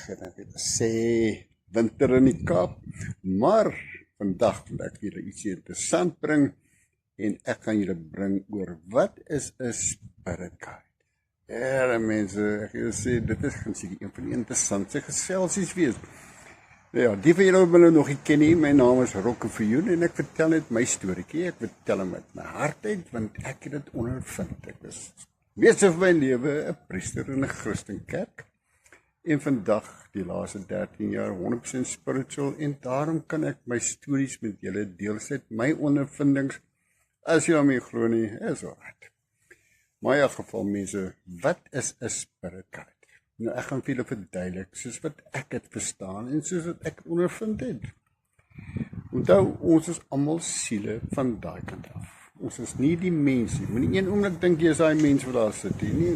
en ek het gesê winter in die Kaap, maar vandag wil ek julle iets interessant bring en ek gaan julle bring oor wat is 'n spirit guide. Ja, mense, ek wil sê dit is gaan seker een van die interessantste geselsies wees. Ja, die van julle wat my nog nie ken nie, my naam is Rocco Viljoen en ek vertel net my storieetjie. Ek vertel hom met my hart uit want ek het dit ondervind. Ek was meeste van my lewe 'n priester in 'n Christenkerk. En vandag, die laaste 13 jaar, 100% spiritual en daarom kan ek my stories met julle deel, sit my ondervindings. As jy aan my glo nie, is alright. Maar in elk geval mense, wat is 'n spirit guide? Nou ek gaan vir julle verduidelik soos wat ek dit verstaan en soos wat ek ondervind het. Onthou, ons is almal siele van daai kant af. Ons is nie die mens nie. Moenie een oomblik dink jy is daai mens wat daar sit nie.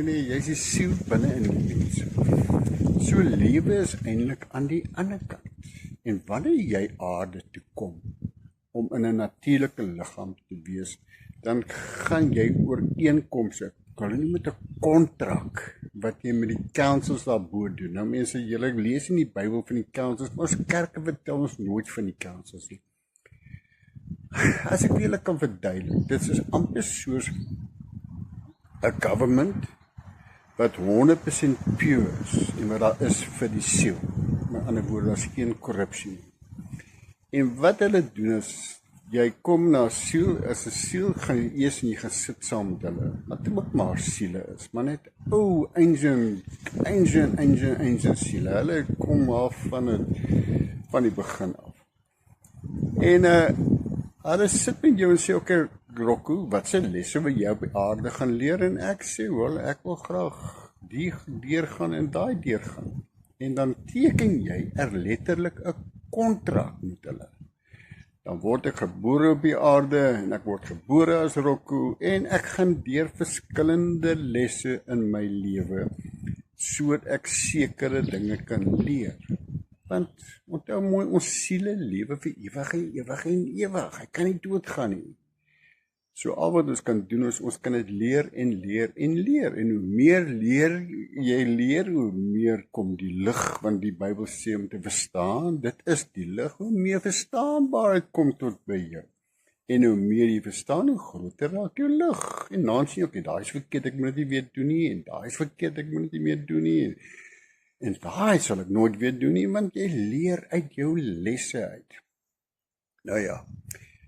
Nee, jy's die siel binne in die mens. So lewe is eintlik aan die ander kant. En wanneer jy aarde toe kom om in 'n natuurlike liggaam te wees, dan gaan jy ooreenkomste, hulle nie met 'n kontrak wat jy met die councils daarbo doen. Nou mense, julle lees in die Bybel van die councils, maar ons kerke vertel ons nooit van die councils nie. As ek julle kan verduidelik, dit is amper soos 'n government wat 100% pure is en wat daar is vir die siel. Met ander woorde, daar is geen korrupsie nie. En wat hulle doen is, jy kom na siel, as 'n siel gaan jy eers en jy gaan sit saam met hulle, wat ook maar siele is, maar net ancient siele, hulle kom af van die begin af. En hulle sit met jou en sê, okay, Rocco, wat se lesse wil jy op die aarde gaan leer? En ek sê, wel, ek wil graag die deurgaan en daai deurgaan. En dan teken jy letterlik 'n kontrak met hulle. Dan word ek gebore op die aarde en ek word gebore as Rocco en ek gaan deur verskillende lesse in my lewe sodat ek sekere dinge kan leer. Want onthou mooi, ons siele lewe vir ewig en ewig. Hy kan nie doodgaan nie. So al wat ons kan doen is, ons kan dit leer en leer en leer. En hoe meer jy leer, hoe meer kom die lig, want die Bybel sê om te verstaan, dit is die lig, hoe meer verstaanbaarheid kom tot by jou. En hoe meer jy verstaan, hoe groter raak jou lig. En dan sê jy, okay, daai is verkeerd, ek moet dit nie weer doen nie, en daai is verkeerd, ek moet dit nie meer doen nie. En daai sal ek nooit weer doen nie, want jy leer uit jou lesse uit. Nou ja,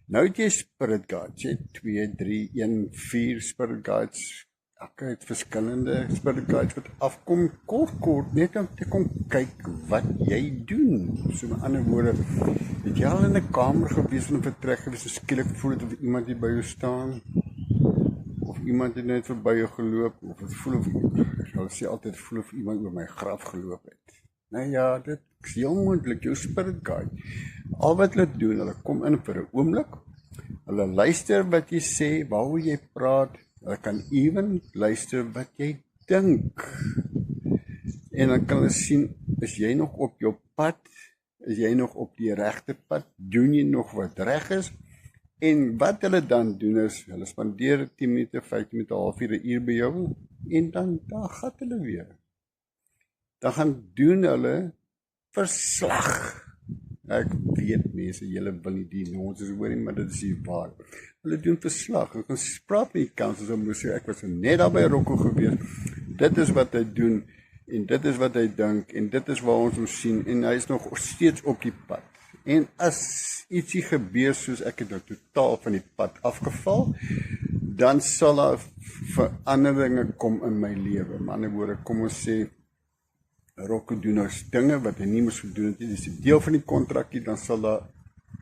nou het jy spirit guides, jy 2, 3, 1, 4 spirit guides, ek het verskillende spirit guides wat afkom, kort, net om te kom kyk wat jy doen. So met ander woorde, het jy al in 'n kamer gewees en vertrek gewees, en skielik voel het of iemand hier by jou staan, of iemand het net verby jou geloop, of het voel of hulle sê altyd voel of iemand oor my graf geloop het. Nou ja, dit is heel moontlik, jou spirit guide. Al wat hulle doen, hulle kom in vir 'n oomblik, hulle luister wat jy sê, waaroor jy praat, hulle kan even luister wat jy dink. En dan kan hulle sien, is jy nog op jou pad, is jy nog op die regte pad, doen jy nog wat reg is, en wat hulle dan doen is, hulle spandeer 10 minute, 15 minute, halfuur, 'n uur by jou, en dan daar gaan hulle weer. Dan gaan doen hulle verslag. Ek weet mense, julle wil nie die nonsens hoor nie, maar dit is nie waar. Hulle doen verslag. Ek kan praat met die councils om te sê, ek was net daar by Rocco gewees. Dit is wat hy doen, en dit is wat hy dink, en dit is waar ons hom sien, en hy is nog steeds op die pad. En as ietsie gebeur soos ek het nou totaal van die pad afgeval, dan sal daar veranderinge kom in my lewe. Met ander woorde, kom ons sê, Rocco doen nou dinge wat hy nie moes gedoen het nie, dis 'n deel van die kontrakkie, dan sal daar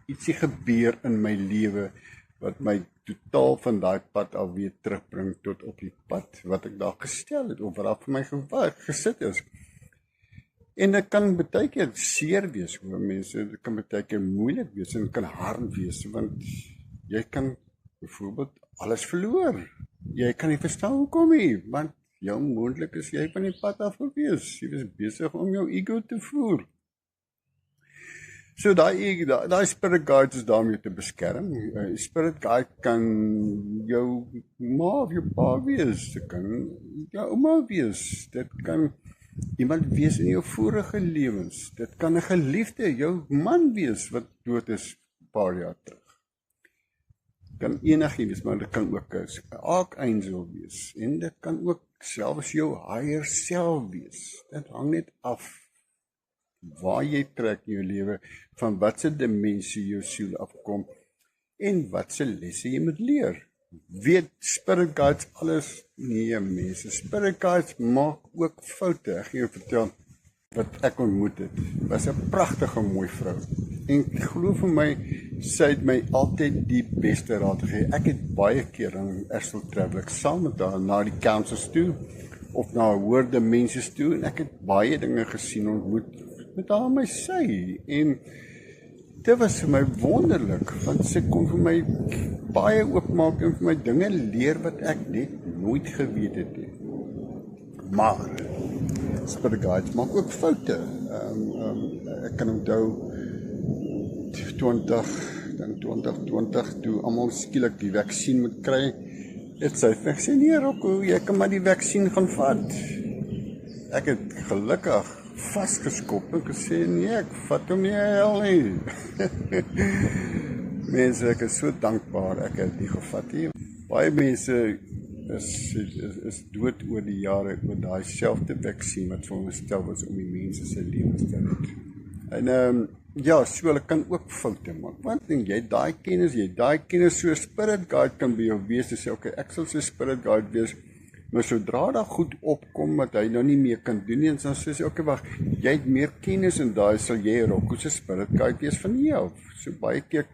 ietsie gebeur in my lewe wat my totaal van daai pad al weer terugbring tot op die pad wat ek daar gestel het, of wat daar vir my gesit is. En dit kan baie keer seer wees, hoor mense, dit kan baie keer moeilik wees, en dit kan hard wees, want jy kan byvoorbeeld alles verloor. Jy kan nie verstaan hoekom nie, want jou moontlik is jy van die pad af gewees. Jy was besig om jou ego te voer. So daai spirit guide is daar om jou te beskerm. Spirit guide kan jou ma of jou pa wees, dit kan jou ouma wees, dit kan iemand wees in jou vorige lewens. Dit kan 'n geliefde, jou man wees wat dood is 'n paar jaar terug. Kan enigiemand wees, maar dit kan ook 'n archangel wees. En dit kan ook selfs jou higher self wees. Dit hang net af waar jy trek in jou lewe, van watse dimensie jou siel afkom en watse lesse jy moet leer. Weet spirit guides alles? Nee mense, spirit guides maak ook foute. Ek gaan jou vertel wat ek ontmoet het. Was 'n pragtige mooi vrou. En glo vir my, sy het my altyd die beste raad gegee. Ek het baie keer in Astral Travel ek saam met haar na die councils toe of na hoër dimensies toe en ek het baie dinge gesien ontmoet met haar aan my sy en dit was vir my wonderlik, want sy kon vir my baie oopmaak en vir my dinge leer wat ek net nooit geweet het nie. Maar spirit guides maak ook foute. Ek kan onthou 2020 toe almal skielik die vaksin moet kry, het sy gesê, nee Rocco, jy kan maar die vaksin gaan vat. Ek het gelukkig vasgeskop en gesê, nee, ek vat hom nie hel nie. Mense, ek is so dankbaar, ek het nie gevat nie. Baie mense is dood oor die jare oor daai selfde vaksin wat veronderstel was om die mense se lewens te red. En ja, so hulle kan ook foute maak. Want jy daai kennis so spirit guide kan by jou wees en sê, okay, ek sal so spirit guide wees, maar sodra daar goed opkom wat hy nou nie meer kan doen nie, en dan sê hy, okay, wag, jy het meer kennis en daai sal jy Rocco se spirit guide wees van jou. So baie keer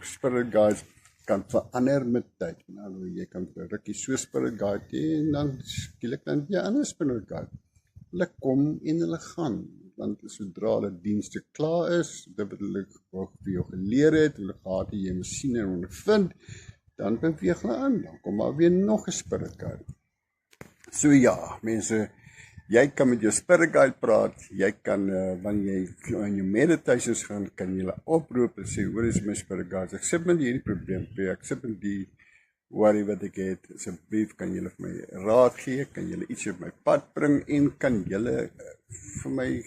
spirit guides kan verander met tyd. Nou, jy kan vir 'n rukkie so spirit guide hê en dan skielik dan jy 'n ander spirit guide. Hulle kom en hulle gaan, want sodra hulle dienste klaar is, dit wat hulle vir jou geleer het, hulle gehad het jy moet sien en ondervind, dan beweeg hulle aan, dan kom maar weer nog 'n spirit guide. So ja, mense, jy kan met jou spirit guide praat, jy kan, wanneer jy in jou meditations gaan, kan jy hulle oproep en sê, hoor is my spirit guides, ek sit met hierdie probleem, ek sit met die worry wat ek het, asseblief kan julle vir my raad gee, kan julle iets op my pad bring en kan julle vir my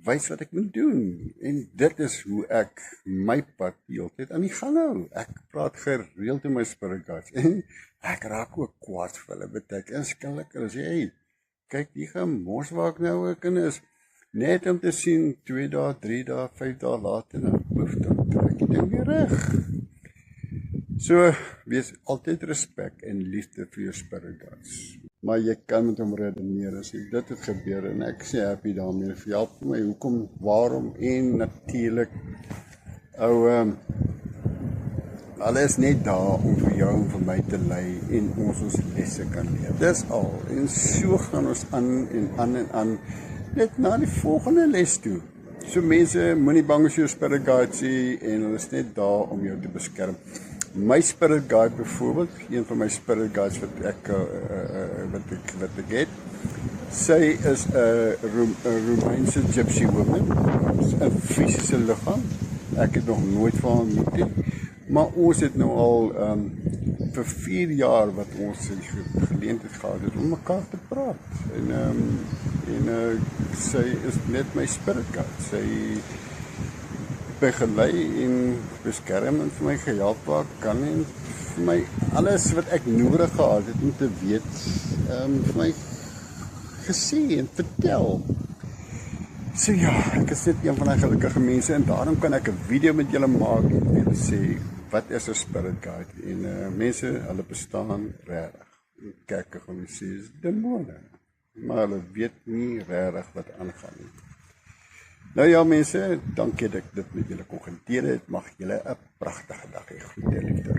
wys wat ek moet doen. En dit is hoe ek my pad heeltyd aan die gang hou. Ek praat gereeld met my spirit guides en ek raak ook kwaad vir hulle betekenislik. Hulle sê, hey, kyk die gemors waar ek nou ook in is, net om te sien 2 dae, 3 dae, 5 dae later, dan trek die ding weer reg. So, wees altyd respek en liefde vir jou spirit guides. Maar jy kan met hom redeneer, as dit het gebeur, en ek sê happy daarmee, help my, hoekom, waarom, en natuurlijk, hulle is net daar om vir jou en vir my te lei, en ons lesse kan leer, dis al, en so gaan ons aan, en aan, net na die volgende les toe. So mense, moenie bang as jou spirit guides sê, en hulle is net daar om jou te beskerm. My spirit guide byvoorbeeld, een van my spirit guides wat ek het, sy is 'n Romeinse gypsy woman, 'n fisiese liggaam. Ek het nog nooit van haar ontmoet nie, maar ons het nou al vir 4 jaar wat ons die geleentheid gehad het om mekaar te praat. En sy is net my spirit guide. Sy begelei en beskerm en vir my gehelp waar ek kan en vir my alles wat ek nodig gehad het om te weet, vir my gesê en vertel. So ja, ek is net een van die gelukkige mense en daarom kan ek 'n video met julle maak en vir julle sê, wat is 'n spirit guide? En mense, hulle bestaan regtig. Kerke gaan sê, is demone. Maar hulle weet nie regtig wat aangaan nie. Nou ja mense, dankie dat ek dit met julle kon gedeel het. Mag julle 'n pragtige dag hê. Groete liefde.